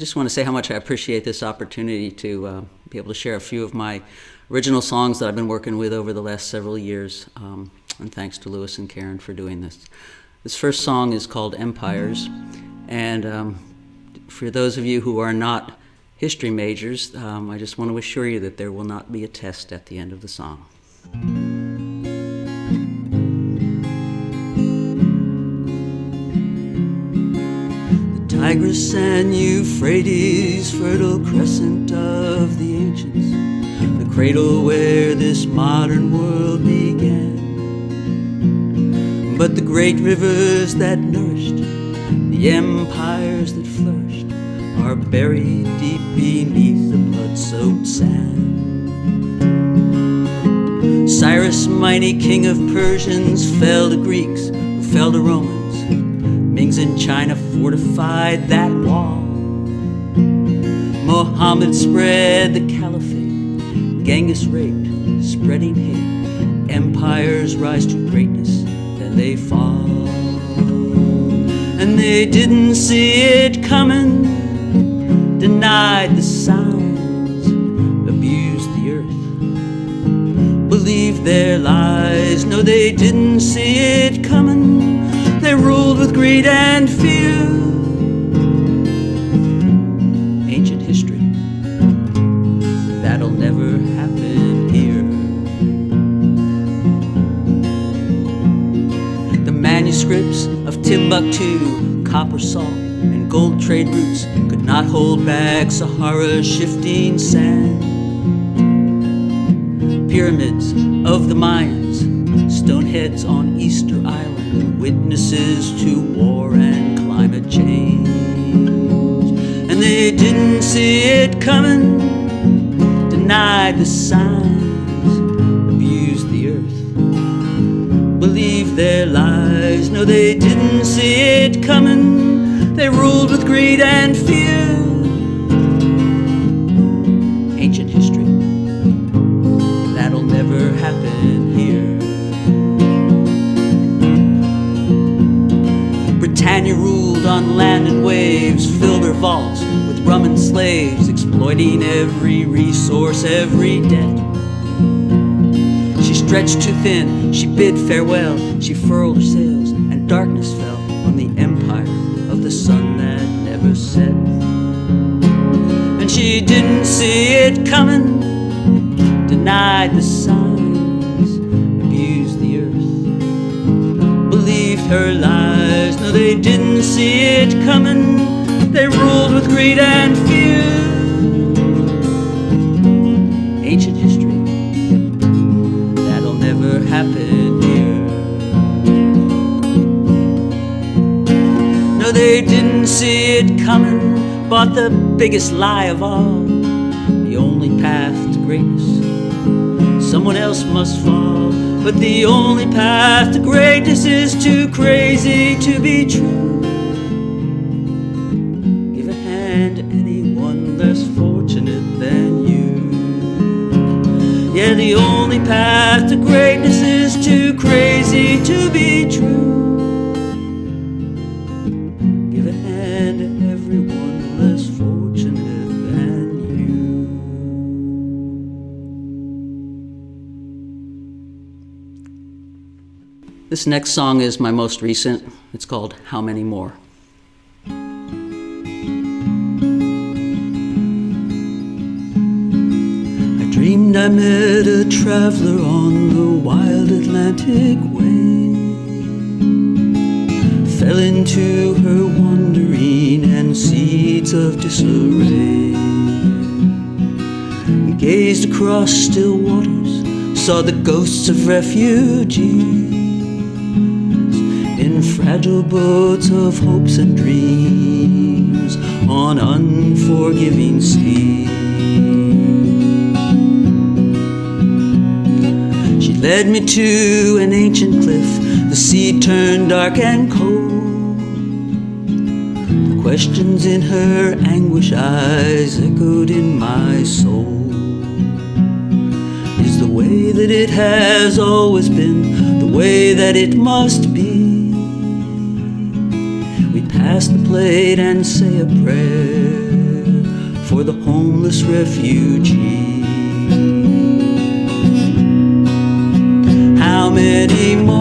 just want to say how much I appreciate this opportunity to be able to share a few of my original songs that I've been working with over the last several years. And thanks to Lewis and Karen for doing this. This first song is called Empires. And for those of you who are not history majors, I just want to assure you that there will not be a test at the end of the song. Tigris and Euphrates, fertile crescent of the ancients, the cradle where this modern world began. But the great rivers that nourished the empires that flourished are buried deep beneath the blood-soaked sand. Cyrus, mighty king of Persians, fell to Greeks who fell to Romans. Mings in China fortified that wall. Muhammad spread the caliphate. Genghis raped, spreading hate. Empires rise to greatness, then they fall. And they didn't see it coming, denied the signs, abused the earth, believed their lies. No, they didn't see it coming. They ruled with greed and fear. Ancient history, that'll never happen here. The manuscripts of Timbuktu, copper salt and gold trade routes could not hold back Sahara's shifting sand. Pyramids of the Mayans, stone heads on Easter Island, witnesses to war and climate change. And they didn't see it coming, denied the signs, abused the earth, believed their lies. No, they didn't see it coming. They ruled with greed and fear. Ancient history, that'll never happen here. Britannia ruled on land and waves, filled her vaults with rum and slaves, exploiting every resource, every debt. She stretched too thin, she bid farewell, she furled her sails, and darkness fell on the empire of the sun that never set. And she didn't see it coming, denied the signs, abused the earth, believed her lies. No, they didn't see it coming. They ruled with greed and fear. Ancient history, that'll never happen here. No, they didn't see it coming. Bought the biggest lie of all, the only path to greatness. Someone else must fall, but the only path to greatness is too crazy to be true. Give a hand to anyone less fortunate than you. Yeah, the only path to greatness is too crazy to be true. Give a hand to everyone less fortunate than you. This next song is my most recent. It's called How Many More. I dreamed I met a traveler on the wild Atlantic way, fell into her wandering and seeds of disarray. We gazed across still waters, saw the ghosts of refugees in fragile boats of hopes and dreams on unforgiving seas. She led me to an ancient cliff, the sea turned dark and cold. The questions in her anguish eyes echoed in my soul. Is the way that it has always been the way that it must be? We pass the plate and say a prayer. for the homeless refugee. How many more?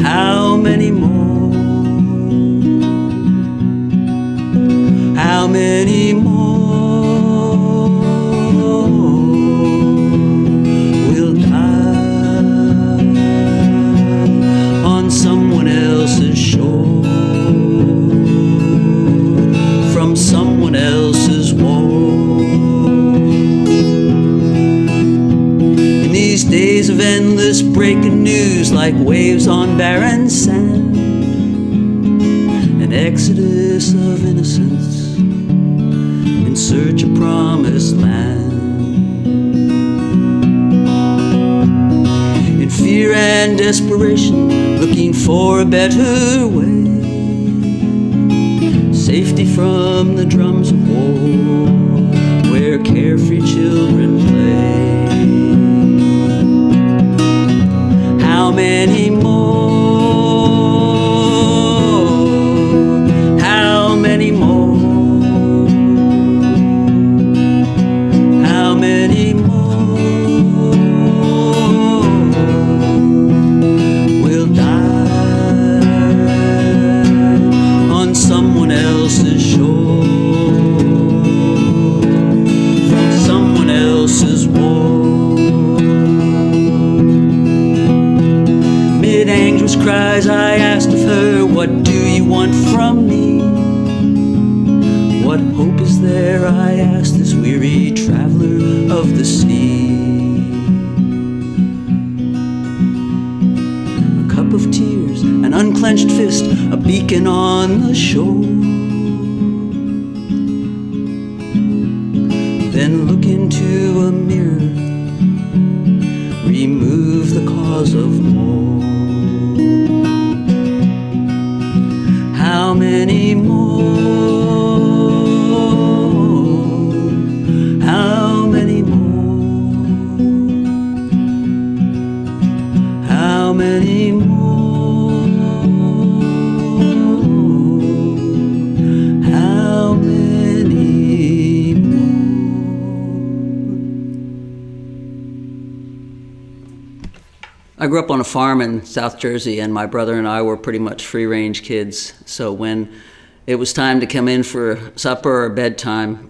How many more? How many more will die on someone else's shore, from someone else's wall? In these days of endless breaking news, like waves on barren sand, an exodus of innocence in search of promised land. In fear and desperation, looking for a better way, safety from the drums of war, where carefree children play. How many more? How many more? How many more will die on someone else's shore, from someone else's wall? Mid anguish cries I asked of her, what do you want from me? What hope is there, I asked this weary traveler of the sea. A cup of tears, an unclenched fist, a beacon on the shore. Then look into a mirror, remove the cause of war. How many more? How many more? How many more? How many more? I grew up on a farm in South Jersey, and my brother and I were pretty much free-range kids. So when it was time to come in for supper or bedtime,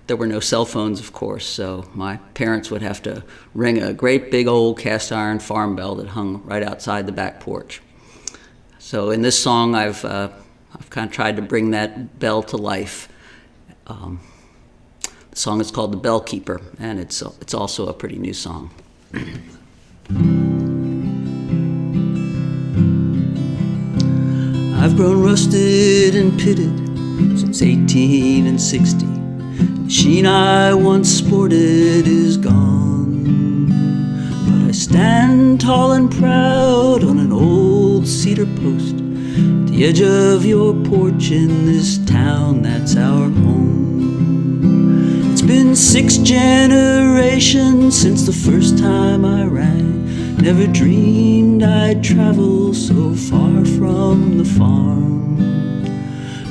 there were no cell phones, of course, so my parents would have to ring a great big old cast iron farm bell that hung right outside the back porch. So in this song, I've kind of tried to bring that bell to life. The song is called The Bellkeeper, and it's also a pretty new song. I've grown rusted and pitted since 18 and 60. The sheen I once sported is gone, but I stand tall and proud on an old cedar post at the edge of your porch in this town that's our home. It's been 6 generations since the first time I rang. Never dreamed I'd travel so far from the farm.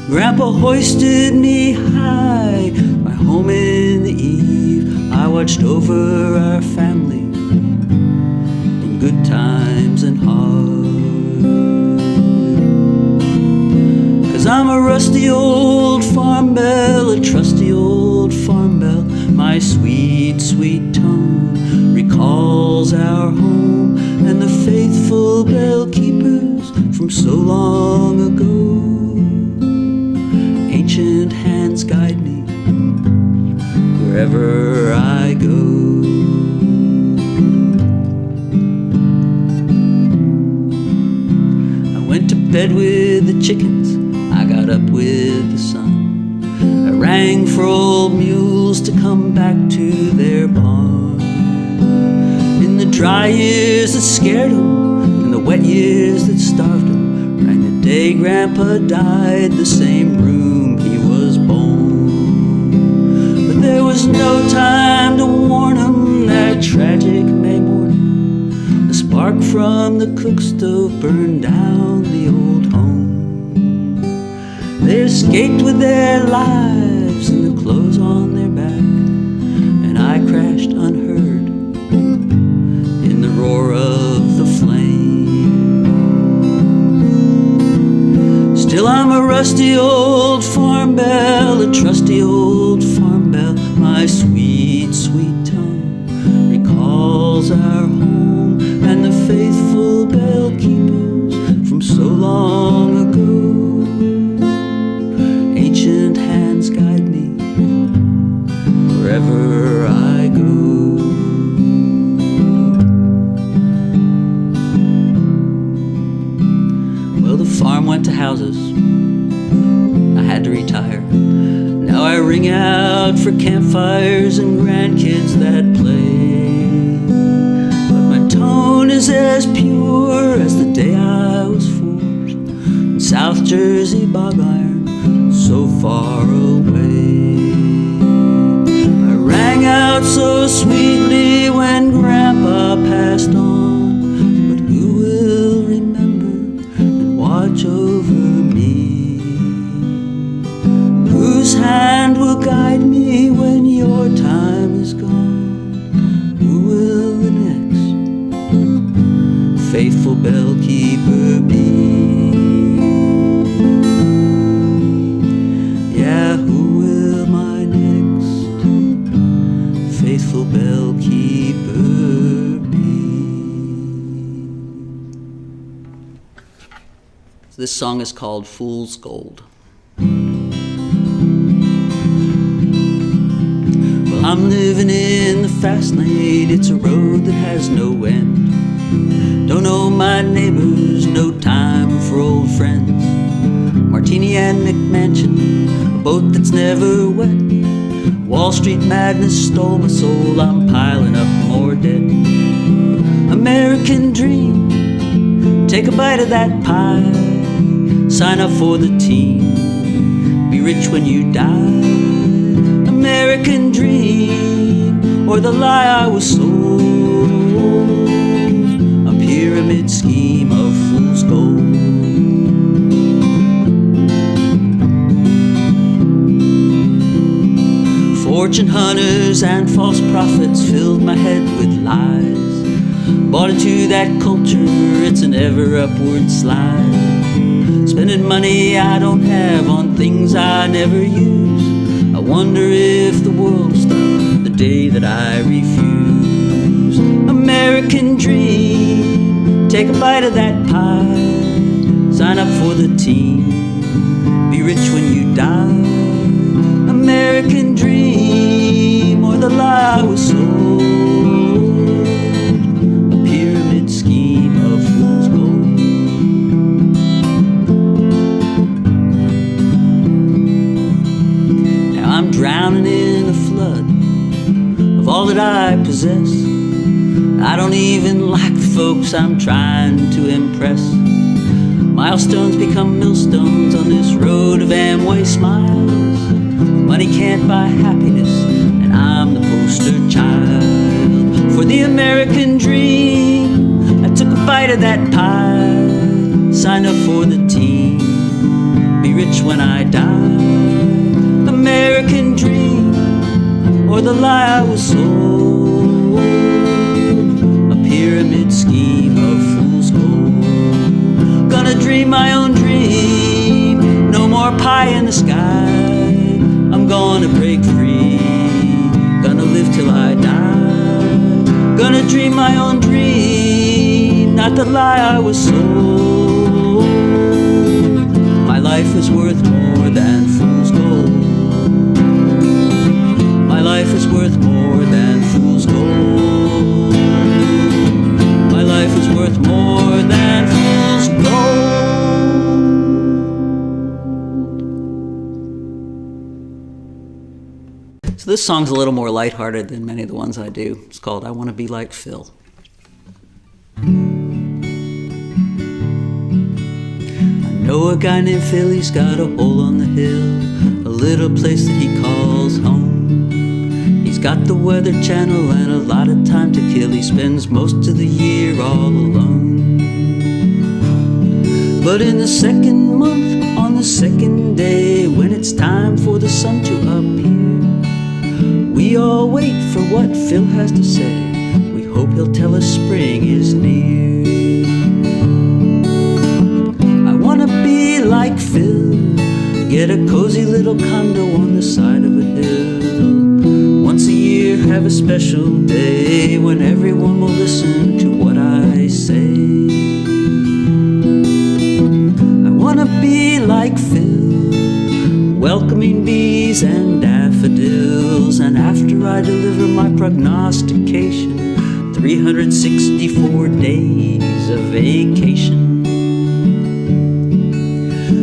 Grandpa hoisted me high, my home in the eve. I watched over our family in good times and hard. 'Cause I'm a rusty old farm bell, a trusty old farm bell. My sweet, sweet tone recalls our home and the faithful bell keepers from so long ago. Ancient hands guide me wherever I go. I went to bed with the chickens, I got up with the sun. I rang for old mules to come back to their barn. In the dry years that scared them, in the wet years that starved them, rang the day Grandpa died, the same room he was born. But there was no time to warn him that tragic May morning. The spark from the cook stove burned down the old home. They escaped with their lives and the clothes on their back, and I crashed unheard in the roar of the flame. Still I'm a rusty old farm bell, a trusty old farm bell. My sweet, sweet tongue recalls our home and the faithful bell keepers from so long ago. Ancient hands guide me wherever I go. Well, the farm went to houses. I had to retire. Now I ring out for campfires and grandkids that play. But my tone is as pure as the day I was forged in South Jersey bog iron, so far away. I rang out so sweetly when Grandpa passed on, but who will remember and watch over me? Whose hand will guide me when your time is gone? Who will the next faithful bell keeper be? Yeah, who will my next faithful bell keeper be? So this song is called Fool's Gold. I'm living in the fast lane, it's a road that has no end. Don't know my neighbors, no time for old friends. Martini and McMansion, a boat that's never wet. Wall Street madness stole my soul, I'm piling up more debt. American dream, take a bite of that pie. Sign up for the team, be rich when you die. American dream, or the lie I was sold. A pyramid scheme of fool's gold. Fortune hunters and false prophets filled my head with lies. Bought into that culture, it's an ever upward slide. Spending money I don't have on things I never use. I wonder if the world will stop the day that I refuse. American dream, take a bite of that pie. Sign up for the team, be rich when you die. American dream, or the lie I was sold. A pyramid scheme of fool's gold. I'm drowning in a flood of all that I possess. I don't even like the folks I'm trying to impress. Milestones become millstones on this road of Amway smiles. Money can't buy happiness, and I'm the poster child for the American dream. I took a bite of that pie, signed up for the team, be rich when I die. American dream, or the lie I was sold. A pyramid scheme of fool's gold. Gonna dream my own dream, no more pie in the sky. I'm gonna break free, gonna live till I die. Gonna dream my own dream, not the lie I was sold. My life is worth more than fool's gold. My life is worth more than fool's gold. My life is worth more than fool's gold. So this song's a little more lighthearted than many of the ones I do. It's called I Want to Be Like Phil. I know a guy named Phil, he's got a hole on the hill, a little place that he calls home. He's got the Weather Channel and a lot of time to kill. He spends most of the year all alone. But in the second month, on the second day it's time for the sun to appear. We all wait for what Phil has to say. We hope he'll tell us spring is near. I wanna be like Phil, get a cozy little condo on the side of a hill. Once a year have a special day when everyone will listen to what I say. I wanna be like Phil, welcoming bees and daffodils. And after I deliver my prognostication, 364 days of vacation.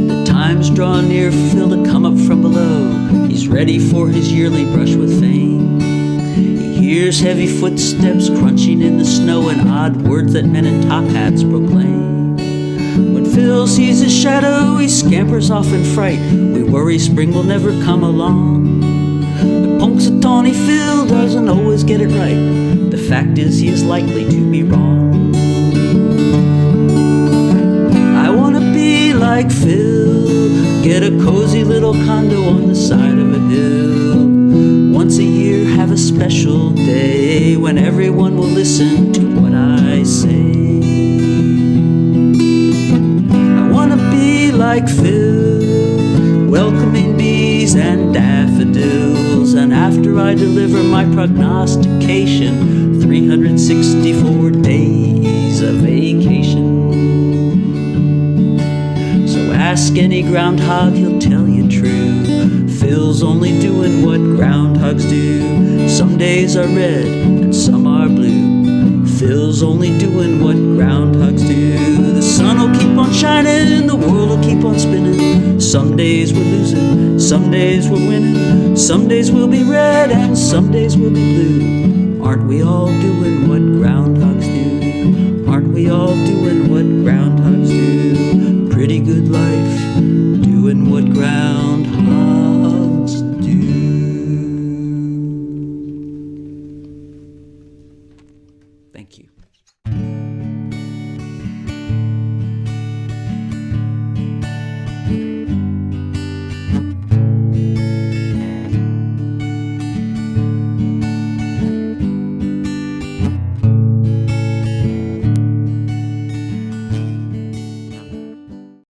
The time's draw near for Phil to come up from below. He's ready for his yearly brush with fame. He hears heavy footsteps crunching in the snow and odd words that men in top hats proclaim. When Phil sees his shadow, he scampers off in fright. We worry spring will never come along. But Punxsutawney Phil doesn't always get it right. The fact is he is likely to be wrong. I wanna be like Phil, get a cozy little condo on the side of a hill. Once a year have a special day when everyone will listen to what I say. I wanna be like Phil, welcoming bees and daffodils. And after I deliver my prognostication, 364 days of vacation. So ask any groundhog, he'll tell you true. Phil's only doing what groundhogs do. Some days are red and some are blue. Phil's only doing what groundhogs do. The sun will keep on shining, the world will keep on spinning. Some days we're losing, some days we're winning. Some days we'll be red and some days we'll be blue. Aren't we all doing what groundhogs do? Aren't we all doing